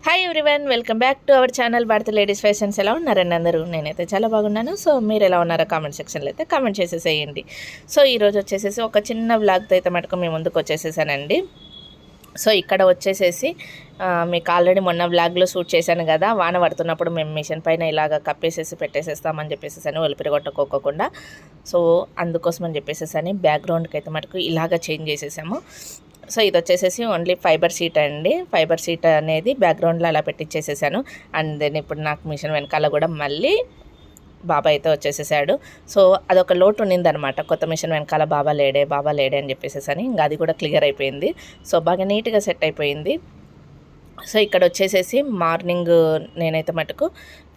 Hi everyone, welcome back to our channel భారత ladies fashions. ఎలా ఉన్నారండి అందరూ? నేనైతే చాలా బాగున్నాను. సో మీరు ఎలా ఉన్నారో కామెంట్ సెక్షన్లో అయితే కామెంట్ చేసేసేయండి. సో ఈరోజు వచ్చేసేసి ఒక చిన్న వ్లాగ్తో అయితే మటుకు మేము ముందుకు వచ్చేసేసానండి. సో ఇక్కడ వచ్చేసేసి మీకు ఆల్రెడీ మొన్న వ్లాగ్లో షూట్ చేశాను కదా, వాన పడుతున్నప్పుడు మేము మిషన్ పైన ఇలాగ కప్పేసేసి పెట్టేసేస్తామని చెప్పేసి ఒలిపిరి కొట్టుకోకుండా. సో అందుకోసం అని చెప్పేసి బ్యాక్గ్రౌండ్కి అయితే మటుకు ఇలాగ చేంజ్ చేసేసాము. సో ఇది వచ్చేసేసి ఓన్లీ ఫైబర్ షీట్ అండి. ఫైబర్ షీట్ అనేది బ్యాక్గ్రౌండ్లో అలా పెట్టించేసేసాను. అండ్ దెన్ ఇప్పుడు నాకు మిషన్ వెనకాల కూడా మళ్ళీ బాబా అయితే వచ్చేసేసాడు. సో అదొక లోటు ఉన్నిందనమాట, కొత్త మిషన్ వెనకాల బాబా లేడే అని చెప్పేసేసని. ఇంకా అది కూడా క్లియర్ అయిపోయింది. సో బాగా నీట్గా సెట్ అయిపోయింది. సో ఇక్కడ వచ్చేసేసి మార్నింగ్ నేనైతే మటుకు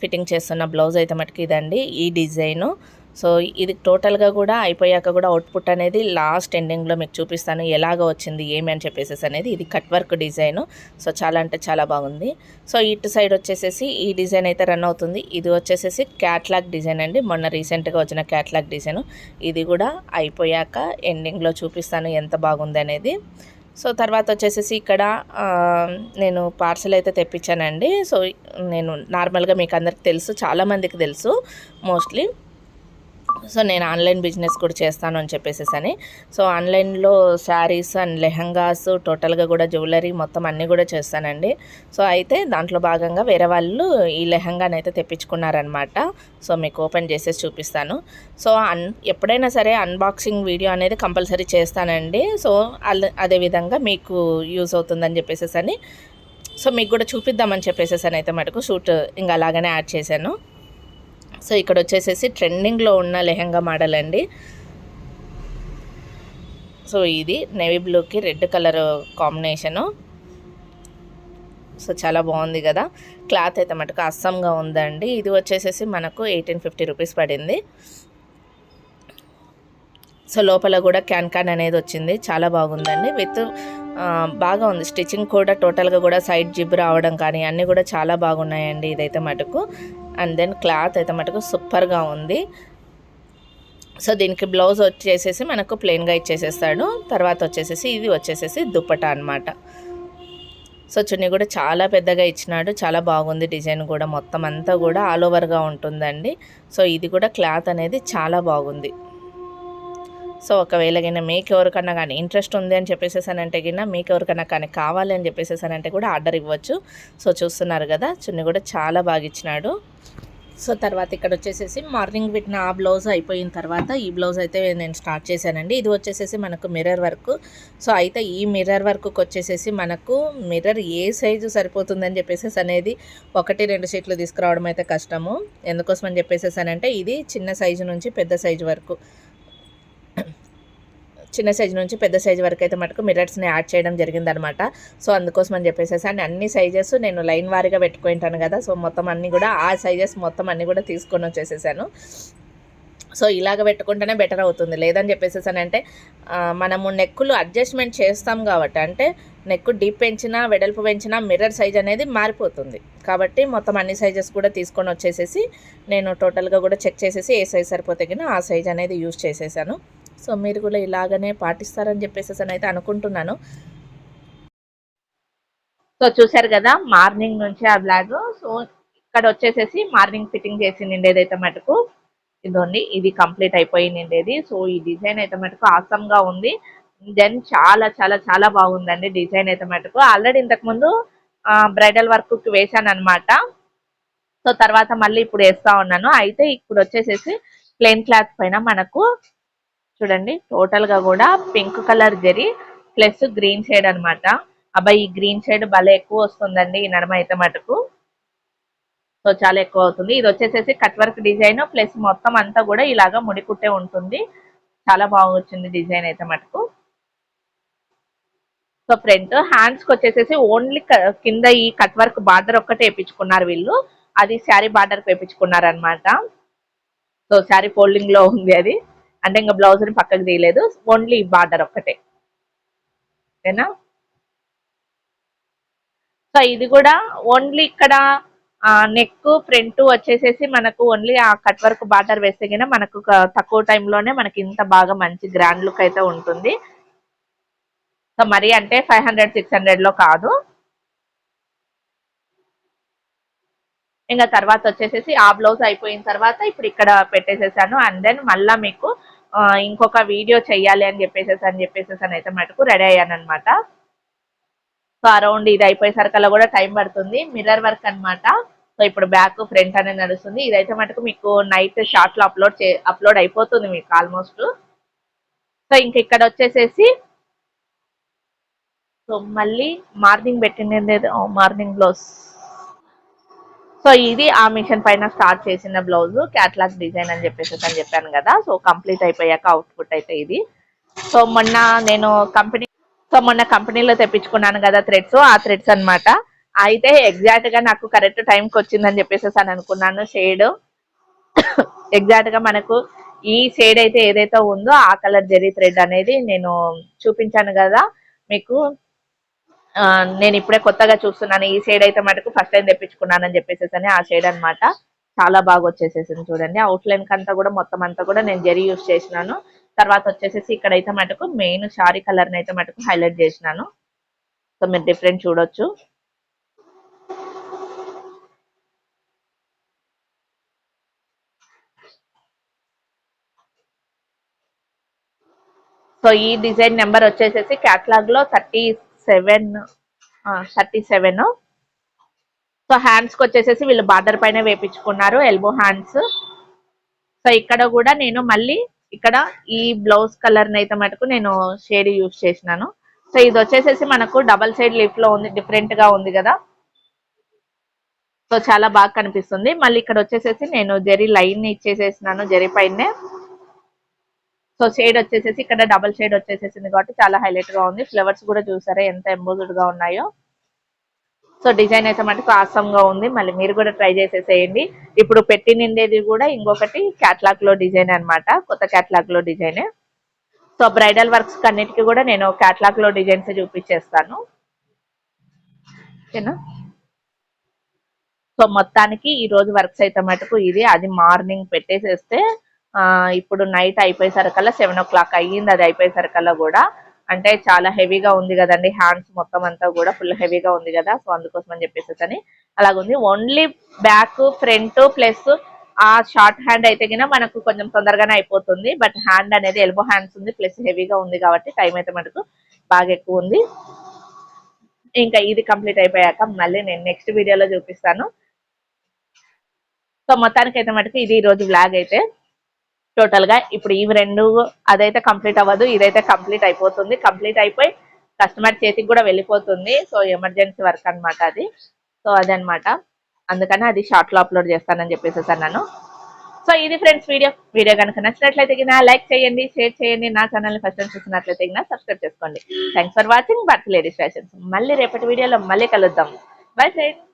ఫిట్టింగ్ చేస్తున్న బ్లౌజ్ అయితే మటుకు ఇదండి, ఈ డిజైను. సో ఇది టోటల్గా కూడా అయిపోయాక కూడా అవుట్పుట్ అనేది లాస్ట్ ఎండింగ్లో మీకు చూపిస్తాను ఎలాగ వచ్చింది ఏమి అని చెప్పేసి అనేది. ఇది కట్ వర్క్ డిజైను. సో చాలా అంటే చాలా బాగుంది. సో ఇటు సైడ్ వచ్చేసేసి ఈ డిజైన్ అయితే రన్ అవుతుంది. ఇది వచ్చేసేసి క్యాట్లాగ్ డిజైన్ అండి, మొన్న రీసెంట్గా వచ్చిన క్యాట్లాగ్ డిజైను. ఇది కూడా అయిపోయాక ఎండింగ్లో చూపిస్తాను ఎంత బాగుంది అనేది. సో తర్వాత వచ్చేసేసి ఇక్కడ నేను పార్సల్ అయితే తెప్పించానండి. సో నేను నార్మల్గా మీకు అందరికి తెలుసు, చాలామందికి తెలుసు మోస్ట్లీ. సో నేను ఆన్లైన్ బిజినెస్ కూడా చేస్తాను అని చెప్పేసి. సో ఆన్లైన్లో శారీస్ అండ్ లెహంగాస్, టోటల్గా కూడా జ్యువెలరీ మొత్తం అన్నీ కూడా చేస్తానండి. సో అయితే దాంట్లో భాగంగా వేరే వాళ్ళు ఈ లెహంగాని అయితే తెప్పించుకున్నారనమాట. సో మీకు ఓపెన్ చేసేసి చూపిస్తాను. సో ఎప్పుడైనా సరే అన్బాక్సింగ్ వీడియో అనేది కంపల్సరీ చేస్తానండి. సో అదేవిధంగా మీకు యూజ్ అవుతుందని చెప్పేసి. సో మీకు కూడా చూపిద్దామని చెప్పేసి అయితే మటుకు షూట్ ఇంకా అలాగనే యాడ్ చేశాను. సో ఇక్కడ వచ్చేసేసి ట్రెండింగ్లో ఉన్న లెహంగా మోడల్ అండి. సో ఇది నేవీ బ్లూకి రెడ్ కలర్ కాంబినేషను. సో చాలా బాగుంది కదా. క్లాత్ అయితే మటుకు అస్సంగా ఉందండి. ఇది వచ్చేసేసి మనకు 1850 రూపీస్ పడింది. సో లోపల కూడా క్యాన్ అనేది వచ్చింది, చాలా బాగుందండి. బాగా ఉంది స్టిచ్చింగ్ కూడా. టోటల్గా కూడా సైడ్ జిబ్ రావడం కానీ అన్నీ కూడా చాలా బాగున్నాయండి ఇదైతే మటుకు. అండ్ దెన్ క్లాత్ అయితే మటుకు సూపర్గా ఉంది. సో దీనికి బ్లౌజ్ వచ్చేసేసి మనకు ప్లెయిన్గా ఇచ్చేసేస్తాడు. తర్వాత వచ్చేసేసి ఇది వచ్చేసేసి దుప్పట అనమాట. సో చున్నీ కూడా చాలా పెద్దగా ఇచ్చినాడు, చాలా బాగుంది. డిజైన్ కూడా మొత్తం అంతా కూడా ఆల్ ఓవర్గా ఉంటుందండి. సో ఇది కూడా క్లాత్ అనేది చాలా బాగుంది. సో ఒకవేళ గిన్న మీకు ఎవరికన్నా కానీ ఇంట్రెస్ట్ ఉంది అని చెప్పేసేసానంటే గిన్న, మీకు ఎవరికన్నా కానీ కావాలి అని చెప్పేసేసానంటే కూడా ఆర్డర్ ఇవ్వచ్చు. సో చూస్తున్నారు కదా, చున్నీ కూడా చాలా బాగా ఇచ్చినాడు. సో తర్వాత ఇక్కడ వచ్చేసేసి మార్నింగ్ పెట్టిన ఆ బ్లౌజ్ అయిపోయిన తర్వాత ఈ బ్లౌజ్ అయితే నేను స్టార్ట్ చేశానండి. ఇది వచ్చేసేసి మనకు మిర్రర్ వర్క్. సో అయితే ఈ మిర్రర్ వర్క్కి వచ్చేసేసి మనకు మిర్రర్ ఏ సైజు సరిపోతుందని చెప్పేసి అనేది 1-2 షీట్లు తీసుకురావడం అయితే కష్టము. ఎందుకోసం అని చెప్పేసేసానంటే ఇది చిన్న సైజు నుంచి పెద్ద సైజు వరకు, చిన్న సైజు నుంచి పెద్ద సైజు వరకు అయితే మటుకు మిర్రర్స్ని యాడ్ చేయడం జరిగిందనమాట. సో అందుకోసం అని చెప్పేసి అన్ని సైజెస్ నేను లైన్ వారీగా పెట్టుకుంటాను కదా. సో మొత్తం అన్నీ కూడా ఆ సైజెస్ మొత్తం అన్నీ కూడా తీసుకొని వచ్చేసేసాను. సో ఇలాగ పెట్టుకుంటేనే బెటర్ అవుతుంది. లేదని చెప్పేసేసానంటే మనము నెక్కులు అడ్జస్ట్మెంట్ చేస్తాం కాబట్టి, అంటే నెక్కు డీప్ పెంచినా వెడల్పు పెంచినా మిర్రర్ సైజ్ అనేది మారిపోతుంది. కాబట్టి మొత్తం అన్ని సైజెస్ కూడా తీసుకొని వచ్చేసేసి నేను టోటల్గా కూడా చెక్ చేసేసి ఏ సైజ్ సరిపోతే కానీ ఆ సైజ్ అనేది యూజ్ చేసేసాను. సో మీరు కూడా ఇలాగనే పాటిస్తారని చెప్పేసి అయితే అనుకుంటున్నాను. సో చూశారు కదా మార్నింగ్ నుంచి ఆ బ్లాగ్. సో ఇక్కడ వచ్చేసేసి మార్నింగ్ ఫిట్టింగ్ చేసి నిండేదైతే మటుకు ఇదండి, ఇది కంప్లీట్ అయిపోయి నిండేది. సో ఈ డిజైన్ అయితే మటుకు ఆసమ్గా ఉంది. దెన్ చాలా చాలా చాలా బాగుందండి డిజైన్ అయితే మటుకు. ఆల్రెడీ ఇంతకుముందు బ్రైడల్ వర్క్ వేసాను అనమాట. సో తర్వాత మళ్ళీ ఇప్పుడు వేస్తా ఉన్నాను. అయితే ఇప్పుడు వచ్చేసేసి ప్లెయిన్ క్లాత్ పైన మనకు చూడండి టోటల్గా కూడా pink colour zari plus green shade అనమాట. అబ్బాయి ఈ గ్రీన్ షేడ్ భలే ఎక్కువ వస్తుందండి ఈ నడమ అయితే మటుకు. సో చాలా ఎక్కువ అవుతుంది. ఇది వచ్చేసేసి కట్ వర్క్ డిజైన్ ప్లస్ మొత్తం అంతా కూడా ఇలాగా ముడికుట్టే ఉంటుంది. చాలా బాగా వచ్చింది డిజైన్ అయితే మటుకు. సో ఫ్రంట్ హ్యాండ్స్కి వచ్చేసేసి ఓన్లీ కింద ఈ కట్ వర్క్ బార్డర్ ఒక్కటే వేయించుకున్నారు వీళ్ళు. అది శారీ బార్డర్ వేయించుకున్నారు అనమాట. సో శారీ ఫోల్డింగ్ లో ఉంది అది, అంటే ఇంకా బ్లౌజ్ ని పక్కకు తీయలేదు, ఓన్లీ బార్డర్ ఒక్కటే. ఓకేనా. సో ఇది కూడా ఓన్లీ ఇక్కడ నెక్ ఫ్రంట్ వచ్చేసేసి మనకు ఓన్లీ ఆ కట్ వర్క్ బార్డర్ వేస్తే కింద మనకు తక్కువ టైంలోనే మనకి ఇంత బాగా మంచి గ్రాండ్ లుక్ అయితే ఉంటుంది. సో మరి అంటే 500-600 లో కాదు. ఇంకా తర్వాత వచ్చేసేసి ఆ బ్లౌజ్ అయిపోయిన తర్వాత ఇప్పుడు ఇక్కడ పెట్టేసేసాను. అండ్ దెన్ మళ్ళీ మీకు ఇంకొక వీడియో చెయ్యాలి అని చెప్పేసి అయితే మటుకు రెడీ అయ్యాను అనమాట. సో అరౌండ్ ఇది అయిపోయేసరికల్లా కూడా టైం పడుతుంది. మిర్రర్ వర్క్ అనమాట. సో ఇప్పుడు బ్యాక్ ఫ్రంట్ అనేది నడుస్తుంది. ఇదైతే మటుకు మీకు నైట్ షార్ట్ లో అప్లోడ్ అయిపోతుంది మీకు ఆల్మోస్ట్. సో ఇంక ఇక్కడ వచ్చేసేసి సో మళ్ళీ మార్నింగ్ పెట్టింది మార్నింగ్ బ్లౌజ్. సో ఇది ఆ మిషన్ పైన స్టార్ట్ చేసిన బ్లౌజ్ క్యాట్లాగ్ డిజైన్ అని చెప్పాను కదా. సో కంప్లీట్ అయిపోయాక అవుట్పుట్ అయితే ఇది. సో మొన్న కంపెనీలో తెప్పించుకున్నాను కదా థ్రెడ్స్, ఆ థ్రెడ్స్ అనమాట. అయితే ఎగ్జాక్ట్ గా నాకు కరెక్ట్ టైంకి వచ్చిందని చెప్పేసి అని అనుకున్నాను. షేడ్ ఎగ్జాక్ట్ గా మనకు ఈ షేడ్ అయితే ఏదైతే ఉందో ఆ కలర్ జెరీ థ్రెడ్ అనేది నేను చూపించాను కదా మీకు. నేను ఇప్పుడే కొత్తగా చూస్తున్నాను. ఈ షేడ్ అయితే మటుకు ఫస్ట్ టైం తెప్పించుకున్నాను అని చెప్పేసి ఆ షేడ్ అనమాట. చాలా బాగా వచ్చేసేసింది చూడండి. అవుట్ లైన్ కంతా కూడా మొత్తం అంతా కూడా నేను జెరీ యూస్ చేసినాను. తర్వాత వచ్చేసేసి ఇక్కడైతే మటుకు మెయిన్ షారీ కలర్ అయితే మటుకు హైలైట్ చేసినాను. సో మీరు డిఫరెంట్ చూడొచ్చు. సో ఈ డిజైన్ నెంబర్ వచ్చేసేసి క్యాటలాగ్ లో 37. సో హ్యాండ్స్ కి వచ్చేసేసి వీళ్ళు బార్డర్ పైన వేపించుకున్నారు, ఎల్బో హ్యాండ్స్. సో ఇక్కడ కూడా నేను మళ్ళీ ఇక్కడ ఈ బ్లౌజ్ కలర్ అయితే మటుకు నేను షేడ్ యూజ్ చేసినాను. సో ఇది వచ్చేసేసి మనకు డబల్ సైడ్ లీఫ్ లో ఉంది, డిఫరెంట్ గా ఉంది కదా. సో చాలా బాగా కనిపిస్తుంది. మళ్ళీ ఇక్కడ వచ్చేసేసి నేను జెరీ లైన్ ఇచ్చేసేసినాను జెరీ పైనే. సో షేడ్ వచ్చేసేసి ఇక్కడ డబల్ షేడ్ వచ్చేసేసింది కాబట్టి చాలా హైలైట్ గా ఉంది. ఫ్లవర్స్ కూడా చూసారా ఎంత ఎంబోజ్డ్ గా ఉన్నాయో. సో డిజైన్ అయితే మటుకు ఆసమ్ గా ఉంది. మళ్ళీ మీరు కూడా ట్రై చేసేసేయండి. ఇప్పుడు పెట్టి నిండేది కూడా ఇంకొకటి క్యాట్లాగ్ లో డిజైన్ అనమాట, కొత్త క్యాట్లాగ్ లో డిజైన్. సో బ్రైడల్ వర్క్స్ అన్నిటికీ కూడా నేను క్యాట్లాగ్ లో డిజైన్స్ చూపించేస్తాను, ఓకేనా. సో మొత్తానికి ఈ రోజు వర్క్స్ అయితే మటుకు ఇది. అది మార్నింగ్ పెట్టేసేస్తే ఇప్పుడు నైట్ అయిపోయేసరికల్లా 7 o'clock అయ్యింది. అది అయిపోయేసరికల్లా కూడా అంటే చాలా హెవీగా ఉంది కదండి. హ్యాండ్స్ మొత్తం అంతా కూడా ఫుల్ హెవీగా ఉంది కదా. సో అందుకోసం అని చెప్పేసి అలాగుంది. ఓన్లీ బ్యాక్ ఫ్రంట్ ప్లస్ ఆ షార్ట్ హ్యాండ్ అయితే కినా మనకు కొంచెం తొందరగానే అయిపోతుంది. బట్ హ్యాండ్ అనేది ఎల్బో హ్యాండ్స్ ఉంది ప్లస్ హెవీగా ఉంది కాబట్టి టైం అయితే మనకు బాగా ఎక్కువ ఉంది. ఇంకా ఇది కంప్లీట్ అయిపోయాక మళ్ళీ నేను నెక్స్ట్ వీడియోలో చూపిస్తాను. సో మొత్తానికి అయితే మటుకు ఇది ఈ రోజు వ్లాగ్ అయితే టోటల్ గా. ఇప్పుడు ఇవి రెండు అదైతే కంప్లీట్ అవ్వదు, ఇదైతే కంప్లీట్ అయిపోతుంది. కంప్లీట్ అయిపోయి కస్టమర్ చేతికి కూడా వెళ్ళిపోతుంది. సో ఎమర్జెన్సీ వర్క్ అనమాట అది. సో అదనమాట, అందుకని అది షార్ట్ లో అప్లోడ్ చేస్తానని చెప్పేసి అన్నాను. సో ఇది ఫ్రెండ్స్ వీడియో కనుక నచ్చినట్లయితే లైక్ చేయండి, షేర్ చేయండి. నా ఛానల్ ఫస్ట్ టైం చూసినట్లయితే సబ్స్క్రైబ్ చేసుకోండి. Thanks for watching Bharathi ladies fashions. మళ్ళీ రేపటి వీడియోలో మళ్ళీ కలుద్దాం. Bye friends.